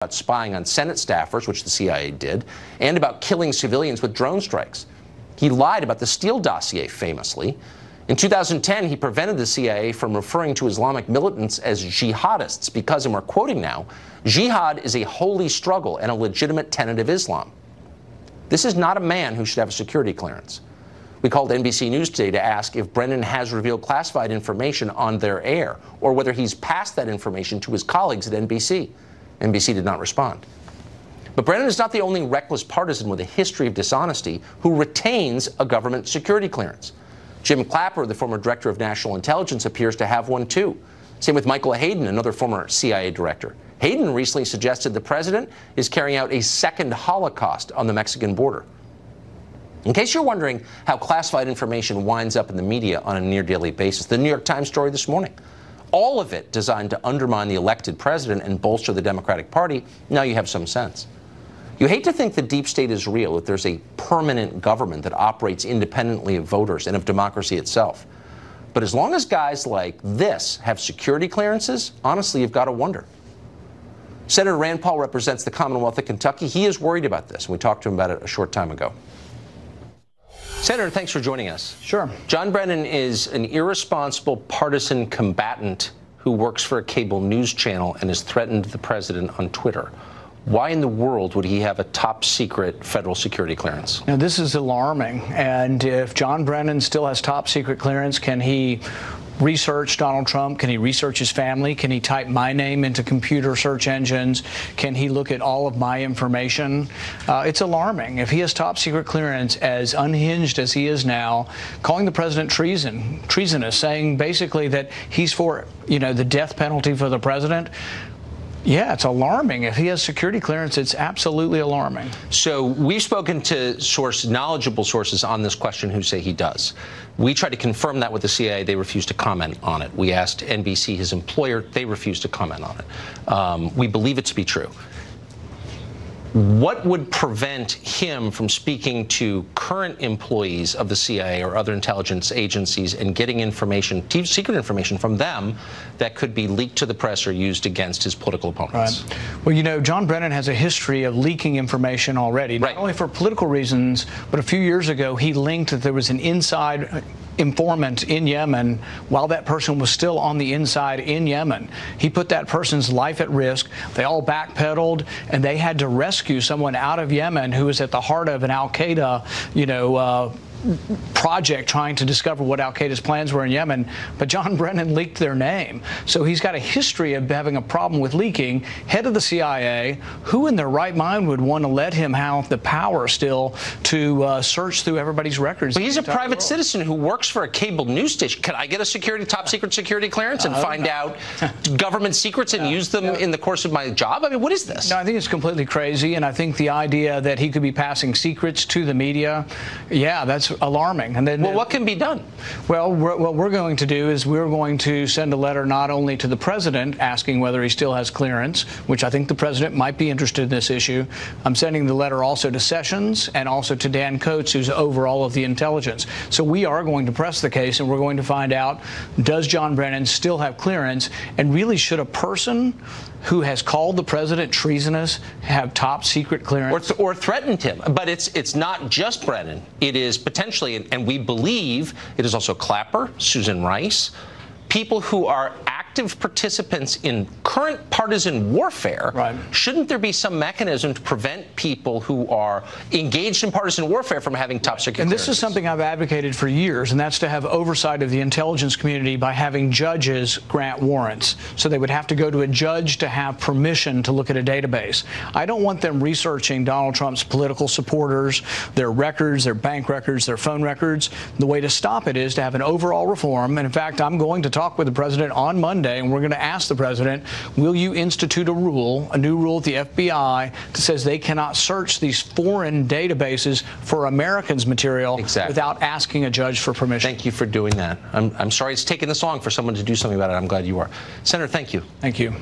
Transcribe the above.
about spying on Senate staffers, which the CIA did, and about killing civilians with drone strikes. He lied about the Steele dossier famously. In 2010, he prevented the CIA from referring to Islamic militants as jihadists because, and we're quoting now, jihad is a holy struggle and a legitimate tenet of Islam. This is not a man who should have a security clearance. We called NBC News today to ask if Brennan has revealed classified information on their air, or whether he's passed that information to his colleagues at NBC. NBC did not respond. But Brennan is not the only reckless partisan with a history of dishonesty who retains a government security clearance. Jim Clapper, the former director of national intelligence, appears to have one too. Same with Michael Hayden, another former CIA director. Hayden recently suggested the president is carrying out a second Holocaust on the Mexican border. In case you're wondering how classified information winds up in the media on a near-daily basis, the New York Times story this morning, all of it designed to undermine the elected president and bolster the Democratic Party, now you have some sense. You hate to think the deep state is real, that there's a permanent government that operates independently of voters and of democracy itself. But as long as guys like this have security clearances, honestly, you've got to wonder. Senator Rand Paul represents the Commonwealth of Kentucky. He is worried about this, and we talked to him about it a short time ago. Senator, thanks for joining us. Sure. John Brennan is an irresponsible partisan combatant who works for a cable news channel and has threatened the president on Twitter. Why in the world would he have a top secret federal security clearance? Now, this is alarming. And if John Brennan still has top secret clearance, can he research Donald Trump? Can he research his family? Can he type my name into computer search engines? Can he look at all of my information? It's alarming. If he has top secret clearance, as unhinged as he is now, calling the president treasonous, saying basically that he's for, the death penalty for the president. Yeah, it's alarming. If he has security clearance, it's absolutely alarming. So we've spoken to knowledgeable sources on this question who say he does. We tried to confirm that with the CIA. They refused to comment on it. We asked NBC, his employer. They refused to comment on it. We believe it to be true. What would prevent him from speaking to current employees of the CIA or other intelligence agencies and getting information, secret information from them that could be leaked to the press or used against his political opponents? Right. Well, John Brennan has a history of leaking information already, not only for political reasons, but a few years ago he linked that there was an inside informant in Yemen while that person was still on the inside in Yemen. He put that person's life at risk. They all backpedaled, and they had to rescue someone out of Yemen who was at the heart of an al-Qaeda, project trying to discover what al-Qaeda's plans were in Yemen, but John Brennan leaked their name. So he's got a history of having a problem with leaking. Head of the CIA, who in their right mind would want to let him have the power still to search through everybody's records? But he's a private citizen who works for a cable news station. Can I get a top secret security clearance and find out government secrets and use them in the course of my job? I mean, what is this? No, I think it's completely crazy, and I think the idea that he could be passing secrets to the media, yeah, that's alarming. And then, well, what can be done? Well, what we're going to do is we're going to send a letter not only to the president asking whether he still has clearance, which I think the president might be interested in this issue. I'm sending the letter also to Sessions and also to Dan Coats, who's over all of the intelligence. So we are going to press the case, and we're going to find out, does John Brennan still have clearance, and really should a person who has called the president treasonous have top secret clearance? Or threatened him. But it's not just Brennan. It is potentially, and we believe it is also Clapper, Susan Rice, people who are active participants in current partisan warfare. Right. Shouldn't there be some mechanism to prevent people who are engaged in partisan warfare from having top secret clearances? And this is something I've advocated for years, and that's to have oversight of the intelligence community by having judges grant warrants. So they would have to go to a judge to have permission to look at a database. I don't want them researching Donald Trump's political supporters, their records, their bank records, their phone records. The way to stop it is to have an overall reform. And in fact, I'm going to talk with the president on Monday, and we're going to ask the president, will you institute a new rule at the FBI that says they cannot search these foreign databases for Americans' material without asking a judge for permission? Thank you for doing that. I'm sorry it's taken this long for someone to do something about it. I'm glad you are. Senator, thank you. Thank you.